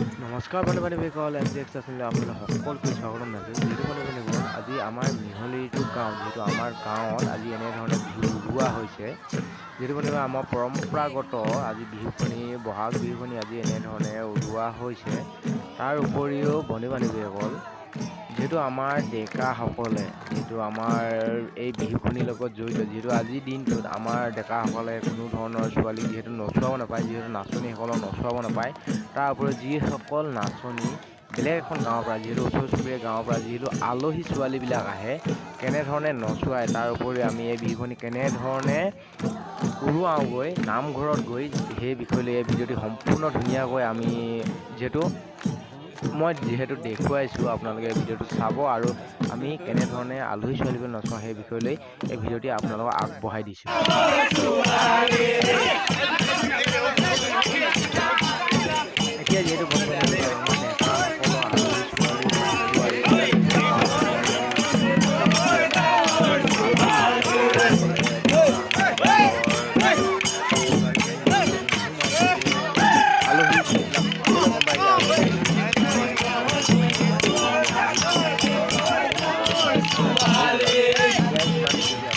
নমস্কাৰ বন্ধু-বান্ধৱীসকল, MGX চেনেললৈ আপোনালোক সকলোকে স্বাগতম জনাইছোঁ। যিহেতু বন্ধু-বান্ধৱীসকল, আজি আমাৰ মিহলিটো গাঁও, যিহেতু আমাৰ গাঁৱত আজি এনেধৰণে বিহু উৰুৱা হৈছে। যিহেতু বন্ধু আমাৰ পৰম্পৰাগত আজি বিহুখনি, বহাগ বিহুখনি আজি এনেধৰণে উৰুৱা হৈছে। তাৰ উপৰিও বন্ধু-বান্ধৱীসকল, যিহেতু আমাৰ ডেকাসকলে যিহেতু আমাৰ এই বিহুখনিৰ লগত জড়িত, যিহেতু আজিৰ দিনটোত আমাৰ ডেকাসকলে কোনো ধৰণৰ ছোৱালীক যিহেতু নচুৱাব নাপায়, যিহেতু নাচনীসকলক নচুৱাব নাপায়। তাৰ উপৰিও যিসকল নাচনী বেলেগ এখন গাঁৱৰ পৰা, যিহেতু ওচৰ চুবুৰীয়া গাঁৱৰ পৰা যিহেতু আলহী ছোৱালীবিলাক আহে, কেনেধৰণে নচুৱাই, তাৰ উপৰিও আমি এই বিহুখনি কেনেধৰণে উৰুৱাওঁগৈ নামঘৰত গৈ, সেই বিষয়লৈ এই ভিডিঅ'টি সম্পূৰ্ণ ধুনীয়াকৈ আমি যিহেতু দেখুৱাইছোঁ, আপোনালোকে এই ভিডিঅ'টো চাব আৰু আমি কেনেধৰণে আলহী ছোৱালীবোৰ নচুৱাওঁ সেই বিষয়লৈ এই ভিডিঅ'টি আপোনালোকক আগবঢ়াই দিছোঁ। এতিয়া যিহেতু বন্ধু-বান্ধৱীসকল আমাৰ ডেকাসকলৰ আলহী ছোৱালী নচুৱাই, এতিয়া বিহু আলহী এটা আলহী হিচাপে ল'বলৈ আমাৰ ঘৰৰ ছোৱালীয়ে সিহঁতে নুশুনে, যিহেতু আলহী যিবিলাক সকলোৱে গম পায় যে আলহী নচুৱাই কেনেধৰণে আলহী ছোৱালী নচুৱাই, সেয়েহে মই কৈছোঁ আৰু এতিয়া কিমান ভিডিঅ'টি আপোনালোকে চাই লওক, চাই লওক ধুনীয়াকৈ।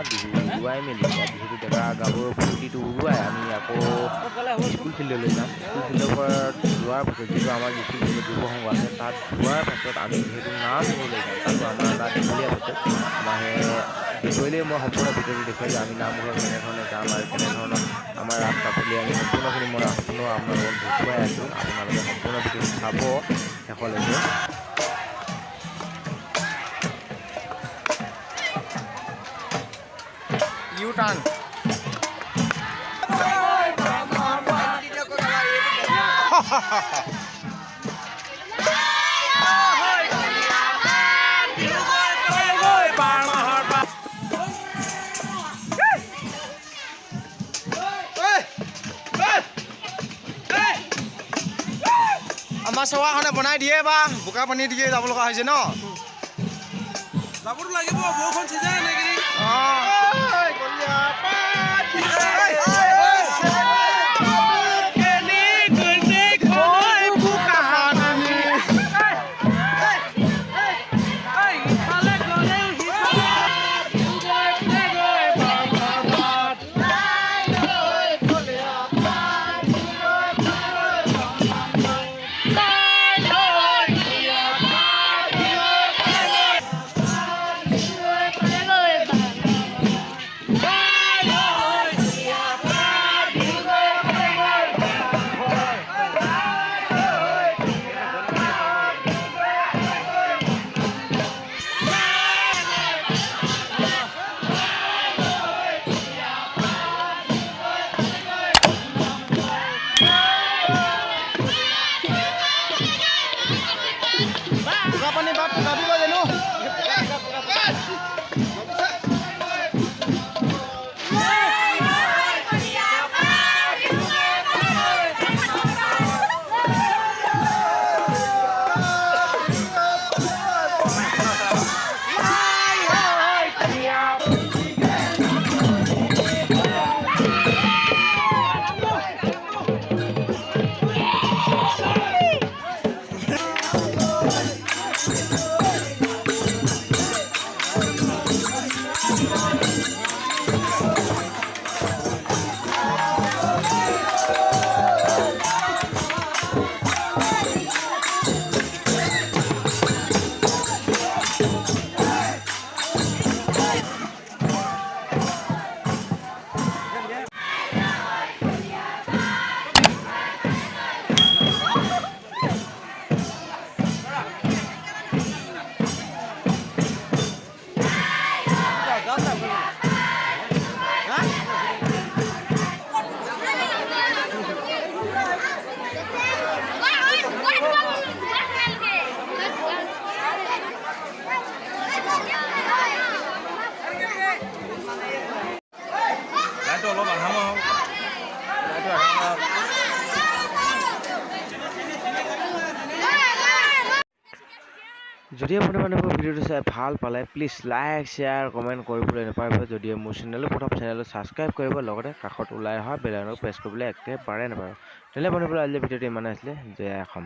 বিহু উৰুৱাই মেলি বিহুটো ডেকা গাভৰু ফূৰ্তিটো উৰুৱাই আমি আকৌ স্কুল ফিল্ডলৈ যাম। স্কুল ফিল্ডৰ পৰা যোৱাৰ পাছত যিহেতু আমাৰ স্কুল ফিল্ডত যুৱ সংঘ আছে, তাত যোৱাৰ পাছত আমি যিহেতু নাম ঘৰলৈ যাম। তাতো আমাৰ এটা দীঘলীয়া প্ৰচেছ। আমাৰ সেই বিষয়লৈ মই সম্পূৰ্ণ ভিডিঅ'টো দেখুৱাই দিওঁ। আমি নামঘৰ কেনেধৰণে যাম আৰু কেনেধৰণৰ আমাৰ ৰাস্তা পদূলি আমি সম্পূৰ্ণখিনি মই আপোনালোকক দেখুৱাই আছোঁ। আপোনালোকে সম্পূৰ্ণ ভিডিঅ'টো চাব শেষলৈকে। ইউ টাৰ্ণ আমাৰ চৱাখনে বনাই দিয়ে বা বোকা পানী দিয়ে যাব লগা হৈছে ন? যাবতো লাগিব, বৰষুণ চিজন নেকি? বোকা পানী বাটটো যাবিব জানো? লাইটটো অলপ আধাম হওক। যদি আপোনালোকে ভিডিঅ'টো চাই ভাল পালে প্লিজ লাইক শ্বেয়াৰ কমেণ্ট কৰিবলৈ নাপাহৰিব। যদি মোৰ চেনেলটো প্ৰথম চেনেলটো ছাবস্ক্ৰাইব কৰিব, লগতে কাষত ওলাই অহা বেল আইকনটো প্ৰেছ কৰিবলৈ একেবাৰে নাপাহৰিব। তেনেহ'লে বন্ধুসকল আজিৰ ভিডিঅ'টো ইমানে আছিলে। জয় অসম।